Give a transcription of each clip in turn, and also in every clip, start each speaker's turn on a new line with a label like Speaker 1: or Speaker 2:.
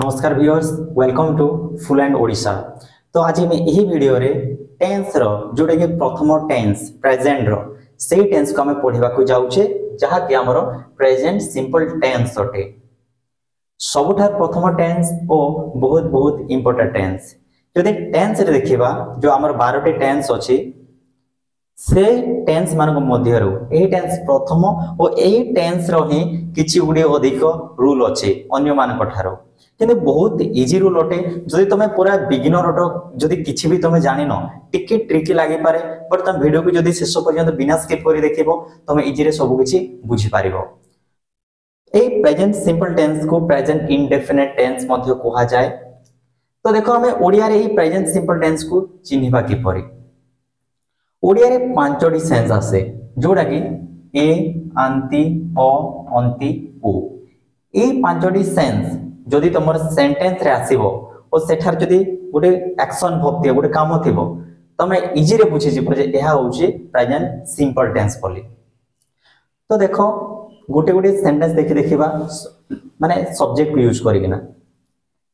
Speaker 1: नमस्कार viewers, welcome to full and Odisha. तो आज मैं यही वीडियो रे टेंस रो जोटा कि प्रथम टेंस प्रेजेंट रो सेही टेंस को हमें पढ़िबा को जाउछे जहा कि हमरो प्रेजेंट सिंपल टेंस अटे। सबुठार प्रथम टेंस ओ बहुत बहुत इंपोर्टेंट टेंस। जदि टेंस रे देखिबा जो हमर 12 टी टेंस अछि से टेंस मान मध्य यही टेंस प्रथम और यही टेंस रो ही किछि गुडी अधिक रूल अछि अन्य मान ठारो किंतु बहुत इजी रूल अटे। जदि तुम पूरा बिगिनर अटो जदि किछि भी तुम जानिनो टिके ट्रिकी लागि पारे बट तुम वीडियो को जदि शेष पर्यंत बिना स्किप करि देखिबो तुम इजी रे सब किछि बुझि पारिबो। ए प्रेजेंट सिंपल टेंस को प्रेजेंट इंडेफिनिट टेंस मध्ये कहा जाय। तो देखो हमें ओडिया रे ही प्रेजेंट सिंपल टेंस को चिन्हिबा कि परि। ओडिया रे पांचटी सेंस आसे जोडा कि ए आंती अ अंती ओ। ए पांचटी सेंस जदि तुम सेंटेंस रे आसीबो और सेठार जदि गोटे एक्शन भक्ति गोटे काम थिबो तमे इजी रे बुझि जिवो जे एहा होची प्रेजेंट सिंपल टेंस बोली। तो देखो गोटे गोटे सेंटेंस देखिबा माने सब्जेक्ट को यूज करिकिना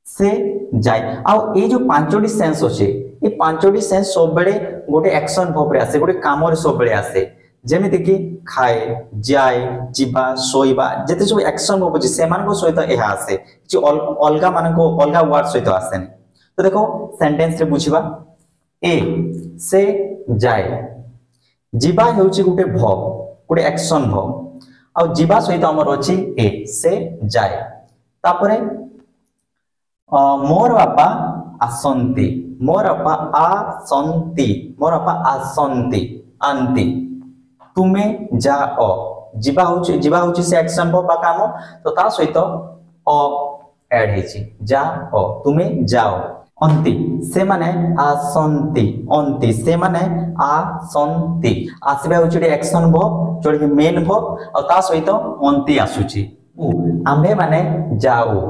Speaker 1: से जाय आ ए जो पांचटी सेंस अछि ए पांचटी सेंस सब बेले गोटे एक्शन भब रे आसे गोटे काम रे सब बेले आसे जेमिति कि खाए जाय जिबा सोइबा जते सब एक्शन भब अछि से मान को सहित एहा आसे कि अलगा मान को अलगा वर्ड सहित आसे। तो देखो सेंटेंस रे बुझिबा ए से जाय जिबा हेउची गोटे भब गोटे एक्शन भब आ जिबा सहित हमर अछि ए से जाय। तापरे मोर बापा आसंती मोर बापा आसंती मोर बापा आसंती आंती तुमे जाओ जिबा होची से एक्शन बा काम तो ता सहित अ ऐड हेची जाओ तुमे जाओ। अंती से माने आसंती अंती से माने आसंती आसीबा होची एक्शन भब जोडी कि मेन भब और ता सहित अंती आसुची उ आम्भे माने जाओ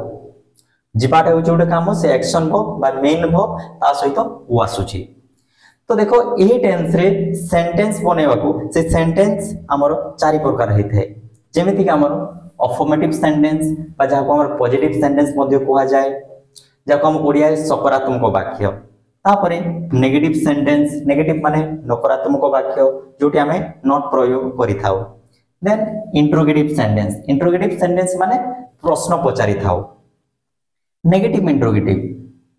Speaker 1: जिबाटा होची गोटे काम से एक्शन भब बा मेन भब ता सहित उ आसुची। तो देखो यही टेंस रे सेंटेंस बनेबा को से सेंटेंस हमर चारि प्रकार हेथे जेमिति कि हमर अफर्मेटिव सेंटेंस बा जाको हमर पॉजिटिव सेंटेंस मध्ये कहा जाय जाको हम ओडिया सकारात्मक वाक्य। तापरे नेगेटिव सेंटेंस नेगेटिव माने नकारात्मक वाक्य जोटी हमें नॉट प्रयोग करिथाउ। देन इंट्रोगेटिव सेंटेंस माने प्रश्न पचारि थाउ। नेगेटिव इंट्रोगेटिव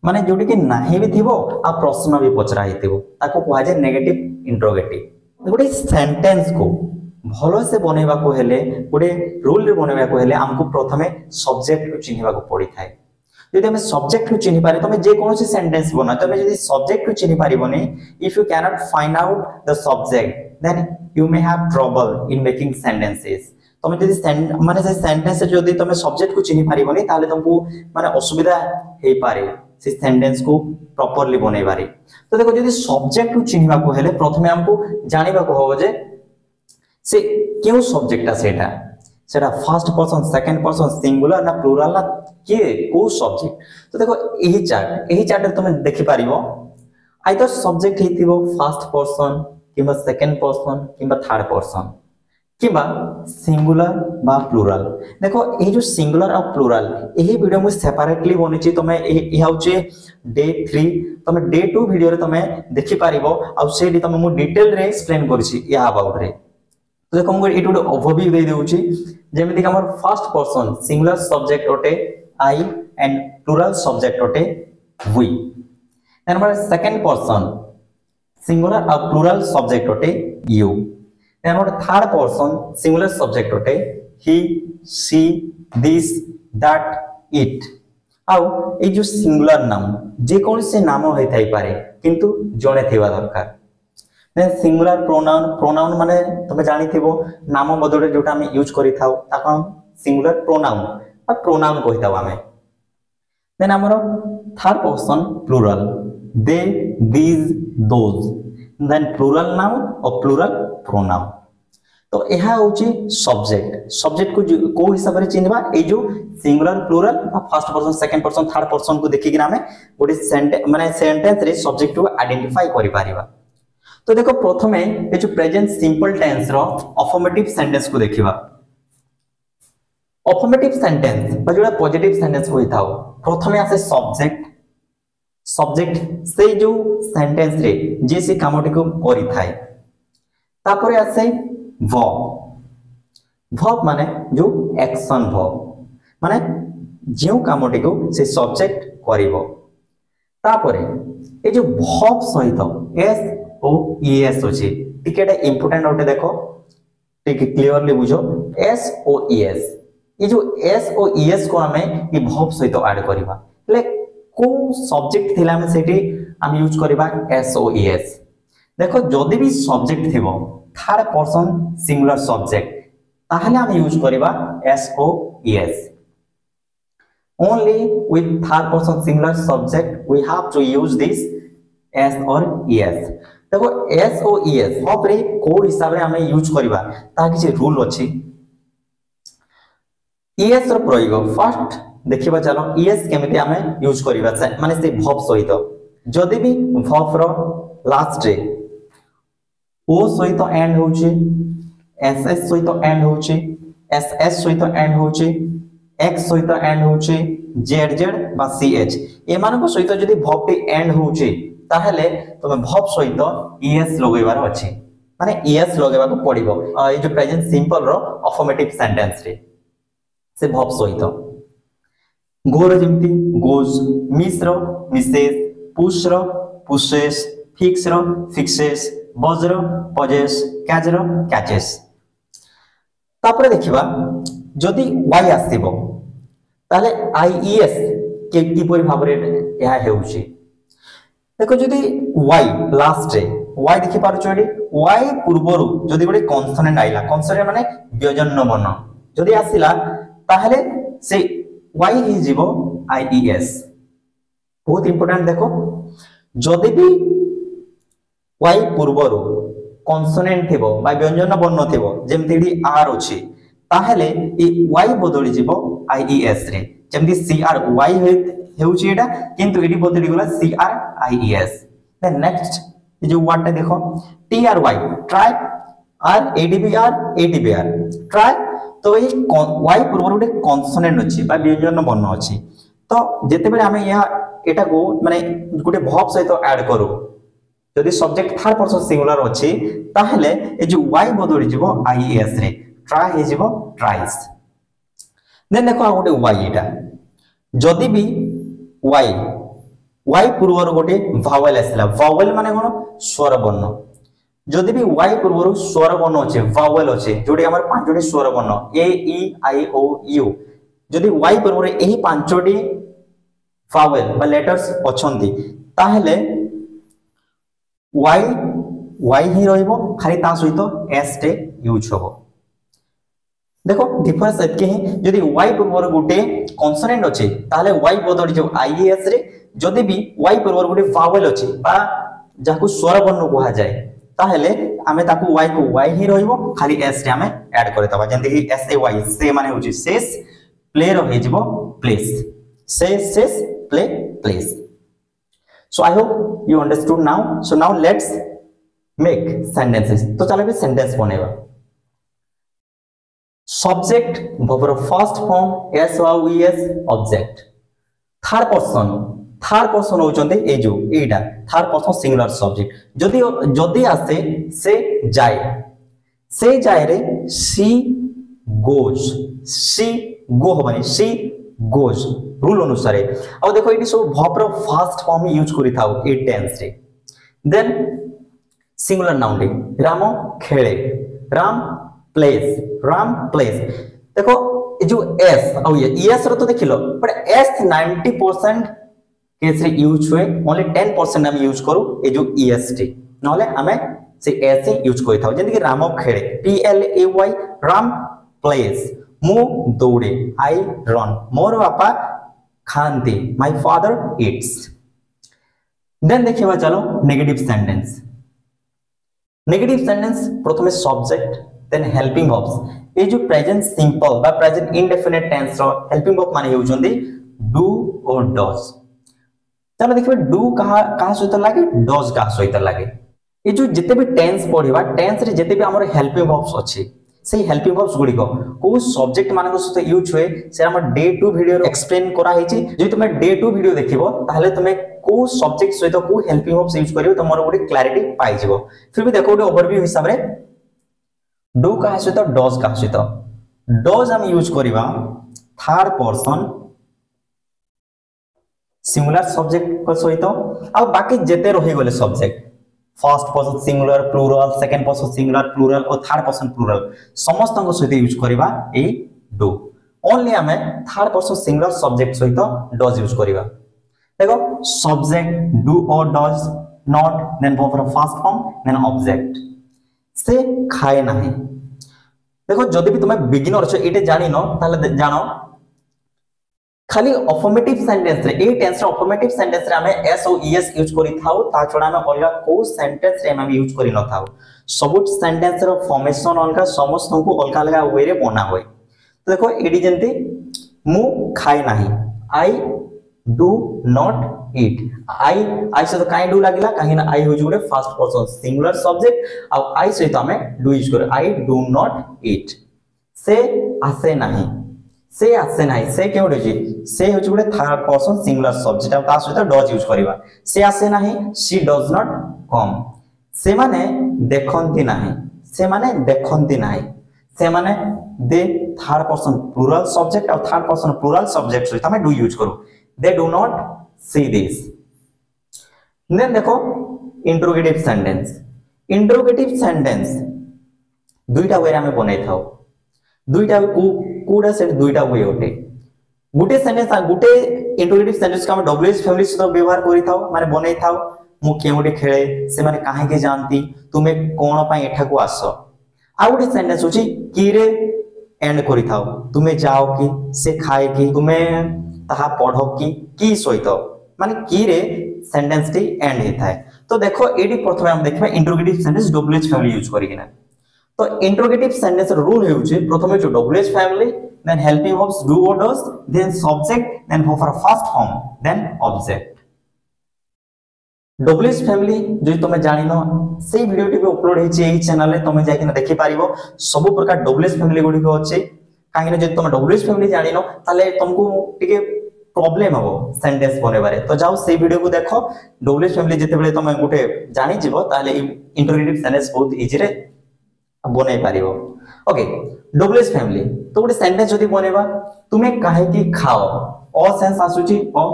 Speaker 1: माने जोटी कि नाही भी थिबो आ प्रश्न भी पचरा हिथिबो ताको कहा जाय नेगेटिव इंट्रोगेटिव। गोटे सेंटेंस को भलो से बनेबा को हेले गोटे रूल रे बनेबा को हेले हमको प्रथमे सब्जेक्ट को चिन्हिबा को पड़ी थाए। यदि हमें सब्जेक्ट को चिन्हि पारे तमे जे कोनोसी सेंटेंस बना तमे यदि सब्जेक्ट को चिन्हि पारिबोनी if you can not find out the subject then you may have trouble in making sentences. तमे यदि माने से सेंटेंस जदि तमे सब्जेक्ट को चिन्हि पारिबोनी ताले तुमको माने असुविधा हे पारे से सेंटेंस को प्रॉपर्ली बनै बारे। तो देखो यदि सब्जेक्ट को चिन्हिबा को हेले प्रथमे हमको जानिबा को होबो जे से केउ सब्जेक्ट सेटा सेटा first person second person singular ना प्लुरल ना के को सब्जेक्ट। तो देखो एही चार्ट तुम देखि पारिबो आइदर सब्जेक्ट हेतिबो फर्स्ट पर्सन किबा सेकंड पर्सन किबा थर्ड पर्सन किबा सिंगुलर बा प्लुरल। देखो ए जो सिंगुलर और प्लुरल एही वीडियो मु सेपरेटली बनिछि तमे ए हाउचे डे 3 तमे डे 2 वीडियो रे तमे देखि पारिबो आ सेडी तमे मु डिटेल रे एक्सप्लेन करछि या अबाउट रे। तो देखो मु एटू ओवरव्यू दे देउछि जेमिति कि हमर फर्स्ट पर्सन सिंगुलर सब्जेक्ट ओटे आई एंड प्लुरल सब्जेक्ट ओटे वी। देन हमर सेकंड पर्सन सिंगुलर और प्लुरल सब्जेक्ट ओटे यू। देन हमर थर्ड पर्सन सिंगुलर सब्जेक्ट ओटे ही शी दिस दैट इट। आउ ए जो सिंगुलर नाम जे कोन से नाम होय थाई पारे किंतु जणे थिबा दरकार। देन सिंगुलर प्रोनाउन माने तमे जानि थिबो नाम बदले जोटा हम यूज करि थाउ ताको सिंगुलर प्रोनाउन बा प्रोनाउन कहि थाउ हमें। देन हमर third person plural they these those. Then plural noun और प्लुरल प्रोनाउन। तो यह होची सब्जेक्ट को हिसाब रे चिन्हबा ए जो singular plural first person second person third person को देखि कि हमें गोटे सेंटेंस रे सब्जेक्ट को आइडेंटिफाई करि पारिबा। तो देखो प्रथमे ए जो प्रेजेंट सिंपल टेंस रो अफर्मेटिव सेंटेंस को देखिबा। अफर्मेटिव सेंटेंस बा जोड़ा पॉजिटिव सेंटेंस कोइ थाओ प्रथमे आसे सब्जेक्ट सब्जेक्ट से जो सेंटेंस रे जे से कामटी को करि थाए तापरे आसे वर्ब माने जो एक्शन वर्ब माने जो कामटी को से सब्जेक्ट करिवो तापरे ए जो वर्ब सहित एस ओ ईएस अछि टिकेटा इंपोर्टेंट ओटे देखो टिके क्लियरली बुझो एस ओ ईएस ये जो एस ओ ईएस को हमें ये वर्ब सहित ऐड करबा ले को सब्जेक्ट थिला में सेठी हम यूज करबा एस ओ ईएस देखो जदी भी सब्जेक्ट थिबो थर्ड पर्सन सिंगुलर सब्जेक्ट ताहले हम यूज करबा S O ES only with third person singular subject we have to use this s or es देखो s o es वर्ब रे को हिसाब रे हमें यूज करबा ता किछि रूल अछि es रो प्रयोग फर्स्ट देखिबा चलो es केमिति हमें यूज करबा माने से वर्ब सहित जदी भी वर्ब रो लास्ट रे o सहित एंड होछि ss सहित एंड होछि ss सहित एंड होछि x सहित एंड होछि zz बा ch ए मानको सहित जदी वर्ब टी एंड होछि ताहले तमे वर्ब सहित es लगेबार अछि माने es लगेबा को पड़िबो ए जो प्रेजेंट सिंपल रो अफर्मेटिव सेंटेंस रे से वर्ब सहित गो रो जेमति गोज मिस रो मिसेस पुश रो पुशेस फिक्स रो फिक्सेस बज रो पजेस कैच रो कैचेस तापरे देखिबा जदी y आसीबो ताले ies के किपरि भाबरे यहा हेउची देखो जदी y लास्ट रे y देखि पारु छोडी y पूर्वरु जदी गोटे कॉन्सोनेंट आइला कॉन्सोनेंट माने व्यंजन वर्ण जदी आसिला ताहले से y हि जीवो ies बहुत इंपोर्टेंट देखो जदी भी y पूर्वरु कॉन्सोनेंट थिबो बा व्यंजन वर्ण थिबो जेमति r अछि ताहले ए y बदली जीवो ies रे जेमति cr y हेउची एटा किंतु एडी बदली गला cr ies देन नेक्स्ट ये जो वर्ड देखो try try r adbr try तो ये y पूर्व गोटे कॉन्सोनेंट अछि बा व्यंजन वर्ण अछि तो जेते बेले हमें यहा एटा को माने गोटे वर्ब सहित ऐड करू यदि सब्जेक्ट थर्ड पर्सन सिंगुलर अछि ताहले ए जो y बदली जीवो ies रे ट्राई हे जीवो ट्राइज देन देखो गोटे y एटा जदी भी y पूर्वर गोटे वावेल आसला वावेल माने कोन स्वर वर्ण जदी भी y पूर्वर स्वर वर्ण अछि वावेल अछि जोडी हमर पांचटी स्वर वर्ण a e i o u जदी y पूर्वर एही पांचटी वावेल बा लेटर्स अछंती ताहले y ही रहइबो खाली ता सहित s टे यूज होबो देखो डिफरेंस एतके ही जदी y पूर्वर गोटे कॉन्सोनेंट अछि ताले y बदली जो ies रे जदी भी y पूर्वर गोटे वावेल अछि बा जाकु स्वर वर्ण कहा जाय ताहले हमें ताकु y को y ही रहइबो खाली s रे हमें ऐड करे तबा जंती कि s a y से माने होछि सेस प्ले रहि जिवो प्लेस सेस play plays so I hope you understood now so now let's make sentences तो चलो भी सेंटेंस बनेबा subject verb first form s o es object third person होचंदे ए जो एटा थर्ड पर्सन सिंगुलर सब्जेक्ट जदी आसे से जाय रे she go होबनी she goes rule अनुसार अब देखो एटी सब verb row first form use करि थाउ ए टेंस रे देन सिंगुलर नाउन रे राम खेले राम प्लेस देखो जो s और ये s रो तो देखिलो बट s 90% केस रे यूज हुए ओनली 10% हम यूज करू ए जो est नले हमें से s से यूज करि थाउ जंती कि राम खेले play राम प्लेस मु दौड़े I run मोर बापा खानती my father eats देन देखिबा चलो नेगेटिव सेंटेंस प्रथमे सब्जेक्ट देन हेल्पिंग वर्ब्स ए जो प्रेजेंट सिंपल बा प्रेजेंट इंडेफिनिट टेंस रो हेल्पिंग वर्ब माने होउचंदी डू और डज चलो देखिबा डू कहा सहित लागे डज कहा सहित लागे ए जो जते भी टेंस पढिबा टेंस रे जते भी हमर हेल्पिंग वर्ब्स अछि से हेल्पिंग वर्ब्स गुडी को सब्जेक्ट मान सहित यूज हुए से हम डे 2 वीडियो एक्सप्लेन करा हेची जे तुमे डे 2 वीडियो देखिबो ताहले तुमे को सब्जेक्ट सहित को हेल्पिंग वर्ब्स यूज करियो तमरो गुडी क्लैरिटी पाई जिवो। फिर भी देखो गुडी ओवरव्यू हिसाब रे डू का सहित डज का सहित डज हम यूज करिवा थर्ड पर्सन सिंगुलर सब्जेक्ट को सहित आ बाकी जेते रही गले subject first person singular plural second person singular plural और थर्ड पर्सन प्लूरल समस्त को सहित यूज करबा ए डू ओनली हमें थर्ड पर्सन सिंगुलर सब्जेक्ट सहित डज यूज करबा। देखो सब्जेक्ट डू और does not then for first form then object से खाए नहीं। देखो जदि भी तुम बिगिनर छ एटे जानि न ताले जानो खाली अफर्मेटिव सेंटेंस रे ए टेंस रे अफर्मेटिव सेंटेंस रे हमें एस और ईएस यूज करि थाउ ता छोडा में अलगा को सेंटेंस रे हम यूज करि न थाउ सब सेंटेंस रो फॉर्मेशन अलगा समस्त को अलगा अलगा वे रे बना होय। तो देखो एडी जंती मु खाए नाही आई डू नॉट ईट आई से तो काई डू लागिला काहे ना आई होज गुडे फर्स्ट पर्सन सिंगुलर सब्जेक्ट आ आई से तो हमें डू यूज कर आई डू नॉट ईट। से आसे नाही से आसे नाही से के होडी से होज गुडे थर्ड पर्सन सिंगुलर सब्जेक्ट आ ता सहित डज यूज करबा। से आसे नाही शी डज नॉट कम से माने देखंती नाही से माने देखंती नाही से माने they third person plural subject और थर्ड पर्सन प्लूरल सब्जेक्ट सहित हमें डू यूज करू they do not see this। then देखो इंट्रोगेटिव सेंटेंस दुईटा वे हमें बनै थाओ दुईटा कोडा से दुईटा वे होटे गुटे सेंटेंस गुटे इंट्रोगेटिव सेंटेंस का हम डब्ल्यूएच फैमिली सहित व्यवहार करि थाओ माने बनै थाओ मु केउडे खेले से माने काहे के जानती तुमे कोन पय एठा को आसो आ गुटे सेंटेंस होची की रे एंड करि थाओ तुमे जाओ कि से खाए कि तुमे ताहा पढ़ो की सहित माने की रे सेंटेंस टी एंड हे थाए। तो देखो एडी प्रथमे हम देखबा interrogative sentence WH family use करिकिना। तो इंट्रोगेटिव सेंटेंस रूल हेउचे प्रथमे जो WH family then helping verbs do और does then subject then for first form then object. WH family जो तुम जानिनो से वीडियो टी अपलोड हेची एही चैनल रे तुम जाकिना देखि पारिबो सब प्रकार डब्ल्यूएच फैमिली गुडी को अछि काहे ना जे तुम डब्ल्यूएच फैमिली जानिनो ताले तुमको टिके प्रॉब्लम हो सेंटेंस बनेबारे। तो जाओ से वीडियो को देखो डब्ल्यूएच फैमिली जते बेले तुम गुटे जानि जिवो ताले इंट्रोगेटिव सेंटेंस बहुत इजी रे बनै पारिबो। ओके डब्ल्यूएच फैमिली तो गुटे सेंटेंस जदी बनेबा तुमे काहे की खाओ ओ सेंस आसुची ओ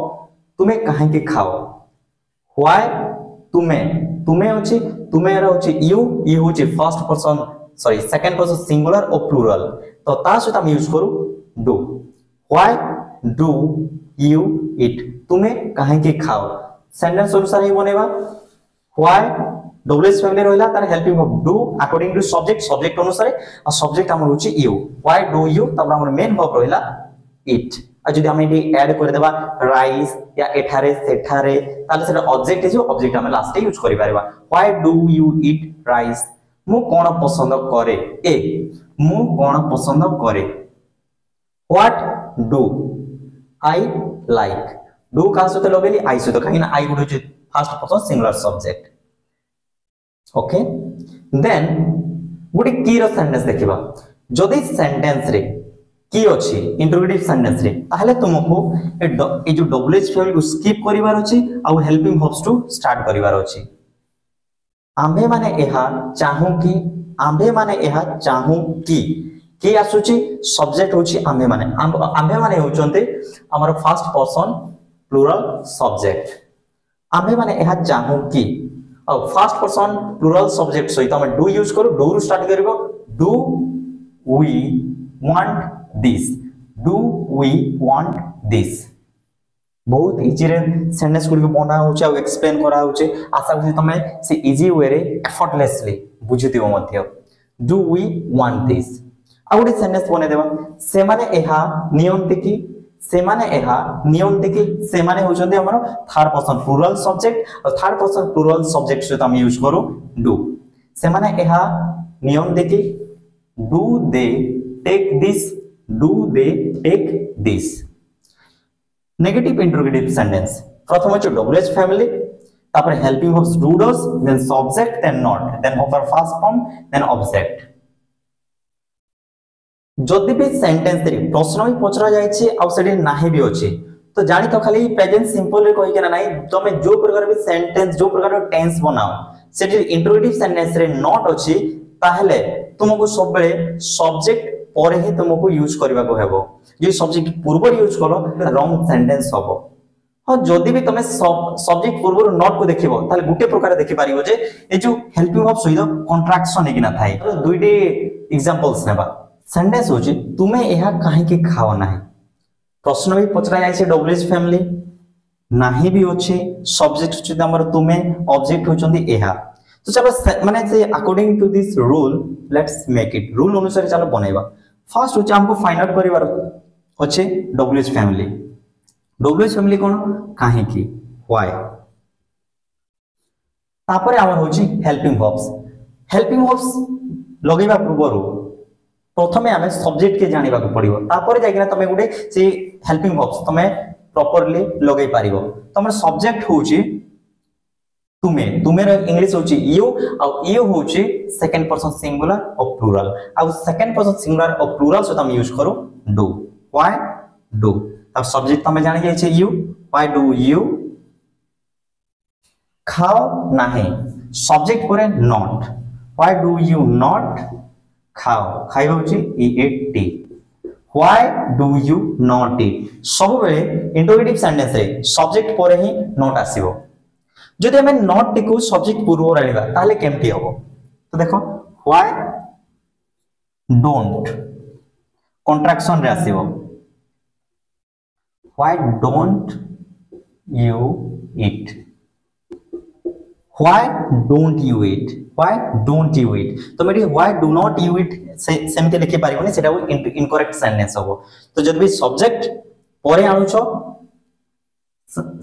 Speaker 1: तुमे काहे की खाओ व्हाई तुमे होची तुमे रहउची यू होची first person sorry second person singular और प्लूरल तो ता सहित हम यूज करू do why do you it तुमे काहे की खाओ सेंटेंस अनुसार ही बनेबा व्हाई डब्ल्यूएच फैमिली रहला तार helping verb do according to subject अनुसार आ सब्जेक्ट हमर होची यू व्हाई डू यू तब हमर मेन वर्ब रहला इट आ जदी हम एडी ऐड कर देबा राइस या एठारे सेठारे ताले सेटा ऑब्जेक्ट जो ऑब्जेक्ट हम लास्ट यूज करि पारबा why do you eat rice मु कोन पसंद करे ए मु कोन पसंद करे what do I like do का सहित लगेली आई सहित काहे ना आई गुड first person singular subject. Okay then गुडी की रो सेंटेंस देखिबा जदी सेंटेंस रे की अछि इंट्रोगेटिव सेंटेंस रे ताहले तुमको ए जो डब्ल्यूएच फैमिली को स्किप करिवार अछि आ हेल्पिंग वर्ब्स टू स्टार्ट करिवार अछि। आंबे माने एहा चाहू की आंबे माने एहा चाहू की आसुची सब्जेक्ट होची आंबे माने होचंते हमर फर्स्ट पर्सन प्लूरल सब्जेक्ट आंबे माने एहा चाहू की और फर्स्ट पर्सन प्लूरल सब्जेक्ट सहित हम डू यूज करू डू स्टार्ट करबो do we want this do we want this बहुत इजी रे सेंटेंस गुडी को बना होचे और एक्सप्लेन करा होचे आशा करी तमे से इजी वे रे एफर्टलेसली बुझि दियो मध्य डू वी वांट दिस आ गुडी सेंटेंस बने देबा से माने एहा नियंती की से माने एहा नियंती की से माने होचंती हमर थर्ड पर्सन प्लूरल सब्जेक्ट और थर्ड पर्सन प्लूरल सब्जेक्ट से हम यूज करू डू से माने एहा नियंती की do they take this do they take this. Negative interrogative sentence प्रथम जो डब्ल्यूएच फैमिली तापर helping verbs do does then subject then not then for first form then object. जदि भी सेंटेंस रे प्रश्न भी पचरा जायछि आ सेठी नाही भी अछि तो जानि तो खाली प्रेजेंट सिंपल रे कहि के नाही तमे जो प्रकार भी सेंटेंस जो प्रकार टेंस बनाओ सेठी इंट्रोगेटिव सेंटेंस रे नॉट अछि ताहले तुमको सब बेले सब्जेक्ट पर ही तुमको यूज करबा को हेबो जे सब्जेक्ट पूर्व यूज करो रॉन्ग सेंटेंस हबो हां जदि भी तमे सब्जेक्ट पूर्व नॉट को देखिबो ताले गुटे प्रकार देखि पारिबो जे ए जो हेल्पिंग वर्ब सहित कॉन्ट्रैक्शन हेकि ना थाई दुईटी एग्जांपल्स नेबा सेंटेंस होची तुमे एहा काहे के खाओ नाही प्रश्न भी पचरा जाय से डब्ल्यूएच फैमिली नाही भी होची सब्जेक्ट होची हमर तुमे ऑब्जेक्ट होचंदी एहा तो चलो माने से according to this rule let's make it rule अनुसार चलो बनेबा फर्स्ट होची हमको फाइंड आउट करिवार होचे डब्ल्यूएच फैमिली कोन काहे की व्हाई तापरे हमर होची हेल्पिंग वर्ब्स लगेबा पूर्वरो प्रथमे हमें सब्जेक्ट के जानिबा को पड़िबो तापरे जागिना तमे गुडे से हेल्पिंग वर्ब्स तमे प्रॉपर्ली लगै पारिबो तमर सब्जेक्ट होची तुमे रे इंग्लिश होची यू आ यू होची सेकंड पर्सन सिंगुलर और प्लूरल आ सेकंड पर्सन सिंगुलर और प्लूरल से तमे यूज करो डू व्हाई डू अब सब्जेक्ट तमे जानि जाय छै यू व्हाई डू यू खाओ नाही सब्जेक्ट परे not why do you not खाओ खाइबा होची eat why do you not eat सब बेले इंट्रोगेटिव सेंटेंस रे सब्जेक्ट परे ही नॉट आसीबो जदि हमें नॉट टिकु सब्जेक्ट पूर्व रहबा ताले केमती होबो तो देखो व्हाई डोंट कॉन्ट्रैक्शन रे आसीबो why don't you eat why don't you eat why don't you eat तो मेरी why do not you eat सेमते लिखि पारिबोनी सेटा इनकरेक्ट सेंटेंस होबो तो जदि भी सब्जेक्ट परे आनुछो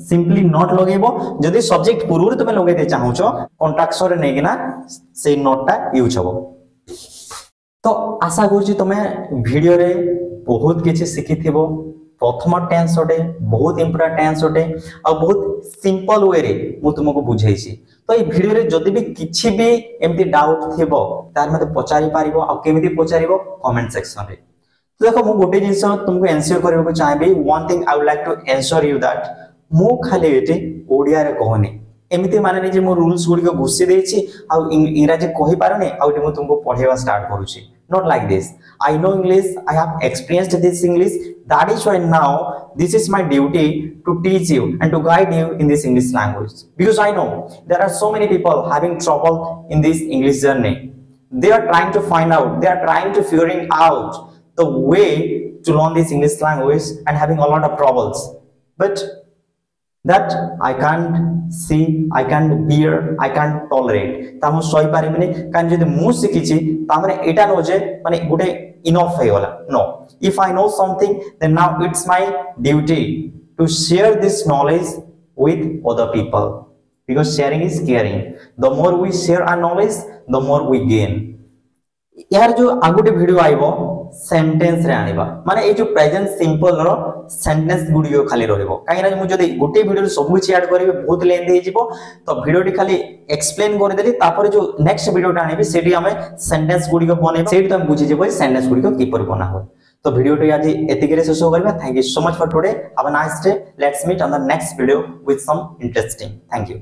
Speaker 1: सिंपली नॉट लगेबो जदि सब्जेक्ट पूर्व तुमे लगेते चाहूछो कॉन्ट्रैक्शन रे नेगिना से नॉटटा यूज होबो तो आशा करछि तुमे वीडियो रे बहुत किछि सिखिथिबो प्रथम टेंस ओटे बहुत इंपोर्टेंट टेंस ओटे और बहुत सिंपल वे रे मु तुमको बुझाइछि तो ई वीडियो रे जदि भी किछि भी एमती डाउट थिबो तार मते पचारि पारिबो आ केमिति पचारिबो कमेंट सेक्शन रे तो देखो मु गोटे जिंस तुमको आंसर करबो को चाहबे one thing I would like to answer you that मु खाली एटे ओडिया रे कहनी एमिति माने नै जे मु रूल्स गुडी को घुसी देछि आ इंग्रजी कहि पारने आ एटे मु तुमको पढेवा start करूछि not like this I know English I have experienced this English that is why now this is my duty to teach you and to guide you in this English language because I know there are so many people having trouble in this English journey they are trying to find out they are trying to figuring out the way to learn this English language and having a lot of troubles but that I can't see I can't bear I can't tolerate तामु सही पारिबनी कान जदि मु सिकिछि तामरे एटा no जे माने गुटे enough हे वाला no if I know something then now it's my duty to share this knowledge with other people because sharing is caring the more we share our knowledge the more we gain यार जो आगुटे video आइबो sentence रे आनिबा माने ए जो present simple रो sentence गुडियो खाली रहइबो काहे ना मु जदि गोटे वीडियो सब कुछ ऐड करबे बहुत लेंथ हे जिवो तो वीडियो टी खाली एक्सप्लेन कर देली तापर जो नेक्स्ट वीडियो टा आनिबे सेठी हमें सेंटेंस गुडियो बने सेठी तो हम बुझि जेबो सेंटेंस गुडियो किपर बना हो तो वीडियो टी आज एतिकरे शेष करबा thank you so much for today have a nice day let's meet on the next video with some interesting thank you